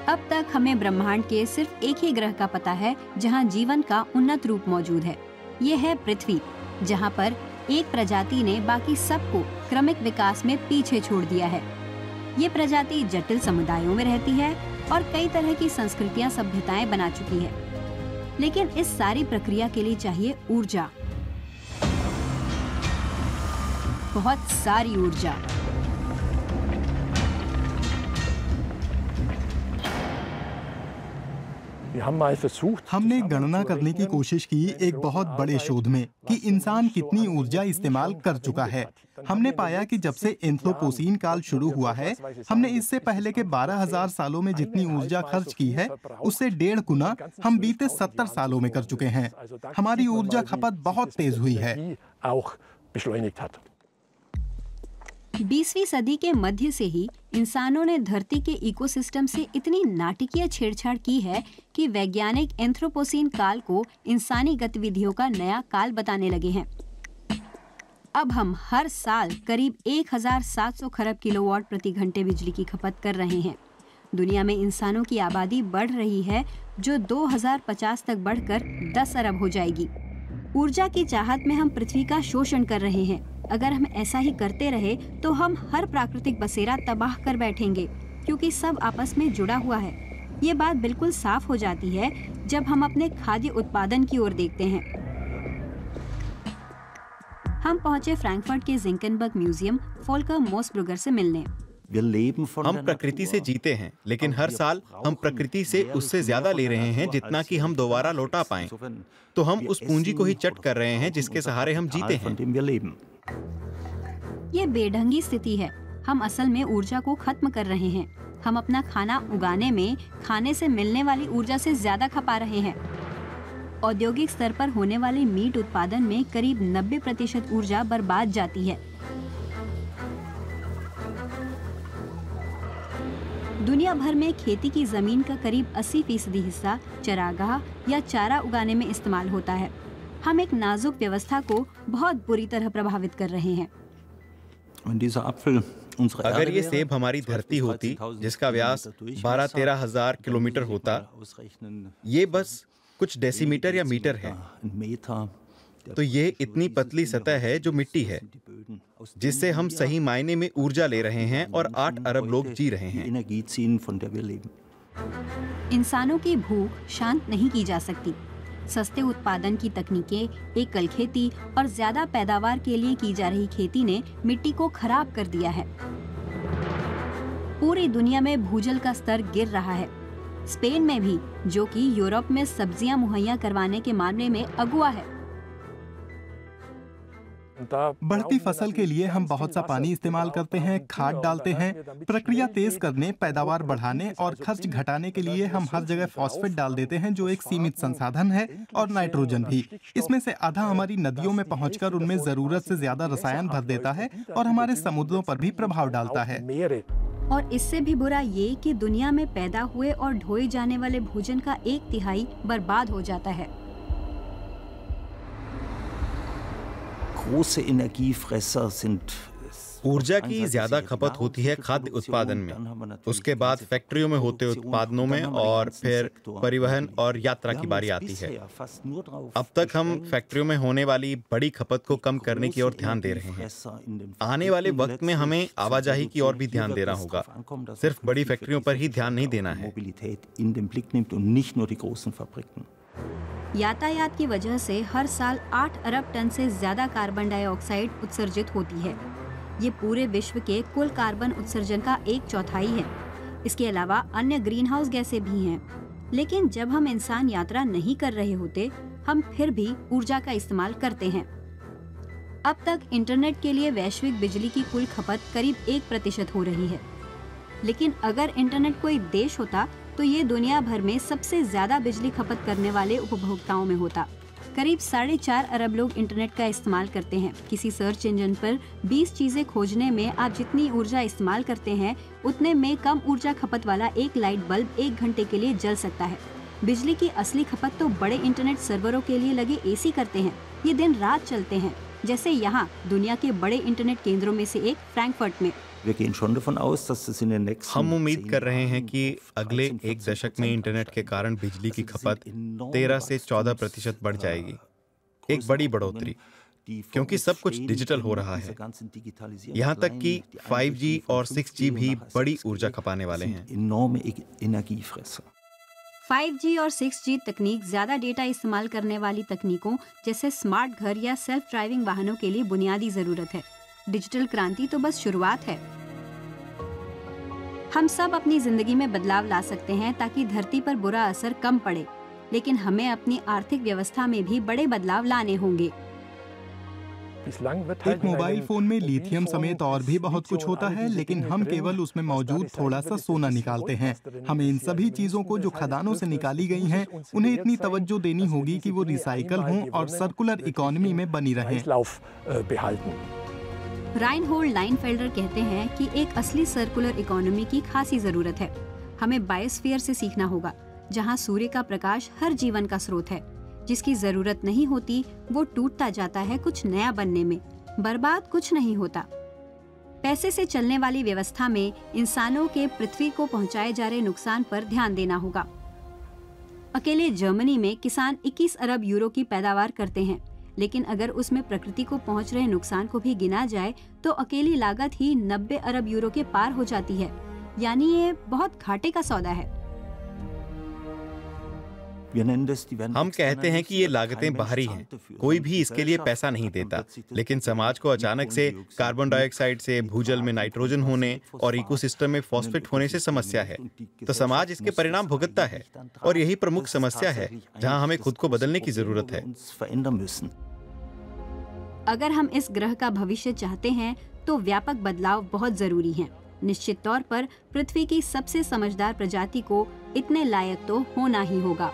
अब तक हमें ब्रह्मांड के सिर्फ एक ही ग्रह का पता है जहां जीवन का उन्नत रूप मौजूद है। ये है पृथ्वी, जहां पर एक प्रजाति ने बाकी सबको क्रमिक विकास में पीछे छोड़ दिया है। ये प्रजाति जटिल समुदायों में रहती है और कई तरह की संस्कृतियां सभ्यताएं बना चुकी है। लेकिन इस सारी प्रक्रिया के लिए चाहिए ऊर्जा, बहुत सारी ऊर्जा। हमने गणना करने की कोशिश की एक बहुत बड़े शोध में कि इंसान कितनी ऊर्जा इस्तेमाल कर चुका है। हमने पाया कि जब से एंथ्रोपोसीन काल शुरू हुआ है, हमने इससे पहले के 12,000 सालों में जितनी ऊर्जा खर्च की है, उससे 1.5 गुना हम बीते 70 सालों में कर चुके हैं। हमारी ऊर्जा खपत बहुत तेज हुई है। 20वीं सदी के मध्य से ही इंसानों ने धरती के इकोसिस्टम से इतनी नाटकीय छेड़छाड़ की है कि वैज्ञानिक एंथ्रोपोसीन काल को इंसानी गतिविधियों का नया काल बताने लगे हैं। अब हम हर साल करीब 1700 खरब किलोवाट प्रति घंटे बिजली की खपत कर रहे हैं। दुनिया में इंसानों की आबादी बढ़ रही है, जो 2050 तक बढ़कर 10 अरब हो जाएगी। ऊर्जा की चाहत में हम पृथ्वी का शोषण कर रहे हैं। अगर हम ऐसा ही करते रहे तो हम हर प्राकृतिक बसेरा तबाह कर बैठेंगे, क्योंकि सब आपस में जुड़ा हुआ है। ये बात बिल्कुल साफ हो जाती है जब हम अपने खाद्य उत्पादन की ओर देखते हैं। हम पहुंचे फ्रैंकफर्ट के जिंकनबर्ग म्यूजियम फोल्कर मोसब्रुगर से मिलने। हम प्रकृति से जीते हैं, लेकिन हर साल हम प्रकृति से उससे ज्यादा ले रहे हैं जितना कि हम दोबारा लौटा पाएं। तो हम उस पूंजी को ही चट कर रहे हैं जिसके सहारे हम जीते हैं। ये बेढंगी स्थिति है। हम असल में ऊर्जा को खत्म कर रहे हैं। हम अपना खाना उगाने में खाने से मिलने वाली ऊर्जा से ज्यादा खपा रहे हैं। औद्योगिक स्तर पर होने वाले मीट उत्पादन में करीब 90% ऊर्जा बर्बाद जाती है। दुनिया भर में खेती की जमीन का करीब 80% हिस्सा चरागाह या चारा उगाने में इस्तेमाल होता है। हम एक नाजुक व्यवस्था को बहुत बुरी तरह प्रभावित कर रहे हैं। अगर ये सेब हमारी धरती होती, जिसका व्यास 12-13 हजार किलोमीटर होता, ये बस कुछ डेसीमीटर या मीटर है, तो ये इतनी पतली सतह है जो मिट्टी है, जिससे हम सही मायने में ऊर्जा ले रहे हैं और 8 अरब लोग जी रहे हैं। इंसानों की भूख शांत नहीं की जा सकती। सस्ते उत्पादन की तकनीकें, एकल खेती और ज्यादा पैदावार के लिए की जा रही खेती ने मिट्टी को खराब कर दिया है। पूरी दुनिया में भूजल का स्तर गिर रहा है। स्पेन में भी, जो कि यूरोप में सब्जियां मुहैया करवाने के मामले में अगुवा है। बढ़ती फसल के लिए हम बहुत सा पानी इस्तेमाल करते हैं, खाद डालते हैं। प्रक्रिया तेज करने, पैदावार बढ़ाने और खर्च घटाने के लिए हम हर जगह फॉस्फेट डाल देते हैं, जो एक सीमित संसाधन है, और नाइट्रोजन भी। इसमें से आधा हमारी नदियों में पहुंचकर उनमें जरूरत से ज्यादा रसायन भर देता है और हमारे समुद्रों पर भी प्रभाव डालता है। और इससे भी बुरा ये कि दुनिया में पैदा हुए और ढोए जाने वाले भोजन का 1/3 बर्बाद हो जाता है। ऊर्जा की ज्यादा खपत होती है खाद्य उत्पादन में, उसके बाद फैक्ट्रियों में होते उत्पादनों में, और फिर परिवहन और यात्रा की बारी आती है। अब तक हम फैक्ट्रियों में होने वाली बड़ी खपत को कम करने की ओर ध्यान दे रहे हैं। आने वाले वक्त में हमें आवाजाही की ओर भी ध्यान देना होगा। सिर्फ बड़ी फैक्ट्रियों पर ही ध्यान नहीं देना है। यातायात की वजह से हर साल 8 अरब टन से ज्यादा कार्बन डाइऑक्साइड उत्सर्जित होती है। ये पूरे विश्व के कुल कार्बन उत्सर्जन का 1/4 है। इसके अलावा अन्य ग्रीन हाउस गैसें भी हैं। लेकिन जब हम इंसान यात्रा नहीं कर रहे होते, हम फिर भी ऊर्जा का इस्तेमाल करते हैं। अब तक इंटरनेट के लिए वैश्विक बिजली की कुल खपत करीब 1% हो रही है। लेकिन अगर इंटरनेट कोई देश होता तो ये दुनिया भर में सबसे ज्यादा बिजली खपत करने वाले उपभोक्ताओं में होता। करीब 4.5 अरब लोग इंटरनेट का इस्तेमाल करते हैं। किसी सर्च इंजन पर 20 चीजें खोजने में आप जितनी ऊर्जा इस्तेमाल करते हैं, उतने में कम ऊर्जा खपत वाला एक लाइट बल्ब 1 घंटे के लिए जल सकता है। बिजली की असली खपत तो बड़े इंटरनेट सर्वरों के लिए लगे एसी करते हैं। ये दिन रात चलते हैं। जैसे यहाँ दुनिया के बड़े इंटरनेट केंद्रों में से एक फ्रैंकफर्ट में। हम उम्मीद कर रहे हैं कि अगले एक दशक में इंटरनेट के कारण बिजली की खपत 13 से 14% बढ़ जाएगी। एक बड़ी बढ़ोतरी, क्योंकि सब कुछ डिजिटल हो रहा है। यहाँ तक कि 5G और 6G भी बड़ी ऊर्जा खपाने वाले हैं। 5G और 6G तकनीक ज्यादा डेटा इस्तेमाल करने वाली तकनीकों जैसे स्मार्ट घर या सेल्फ ड्राइविंग वाहनों के लिए बुनियादी जरूरत है। डिजिटल क्रांति तो बस शुरुआत है। हम सब अपनी जिंदगी में बदलाव ला सकते हैं ताकि धरती पर बुरा असर कम पड़े, लेकिन हमें अपनी आर्थिक व्यवस्था में भी बड़े बदलाव लाने होंगे। एक मोबाइल फोन में लिथियम समेत और भी बहुत कुछ होता है, लेकिन हम केवल उसमें मौजूद थोड़ा सा सोना निकालते हैं। हमें इन सभी चीजों को जो खदानों से निकाली गई हैं, उन्हें इतनी तवज्जो देनी होगी कि वो रिसाइकल हों और सर्कुलर इकोनॉमी में बनी रहें। राइनहोल्ड लाइनफेल्डर कहते हैं कि एक असली सर्कुलर इकोनॉमी की खासी जरूरत है। हमें बायोस्फीयर से सीखना होगा, जहां सूर्य का प्रकाश हर जीवन का स्रोत है। जिसकी जरूरत नहीं होती वो टूटता जाता है कुछ नया बनने में, बर्बाद कुछ नहीं होता। पैसे से चलने वाली व्यवस्था में इंसानों के पृथ्वी को पहुंचाए जा रहे नुकसान पर ध्यान देना होगा। अकेले जर्मनी में किसान 21 अरब यूरो की पैदावार करते हैं, लेकिन अगर उसमें प्रकृति को पहुंच रहे नुकसान को भी गिना जाए तो अकेली लागत ही 90 अरब यूरो के पार हो जाती है। यानी ये बहुत घाटे का सौदा है। हम कहते हैं कि ये लागतें बाहरी हैं, कोई भी इसके लिए पैसा नहीं देता, लेकिन समाज को अचानक से कार्बन डाइऑक्साइड से भूजल में नाइट्रोजन होने और इकोसिस्टम में फॉस्फेट होने से समस्या है, तो समाज इसके परिणाम भुगतता है। और यही प्रमुख समस्या है जहां हमें खुद को बदलने की जरूरत है। अगर हम इस ग्रह का भविष्य चाहते हैं तो व्यापक बदलाव बहुत जरूरी हैं। निश्चित तौर पर पृथ्वी की सबसे समझदार प्रजाति को इतने लायक तो होना ही होगा।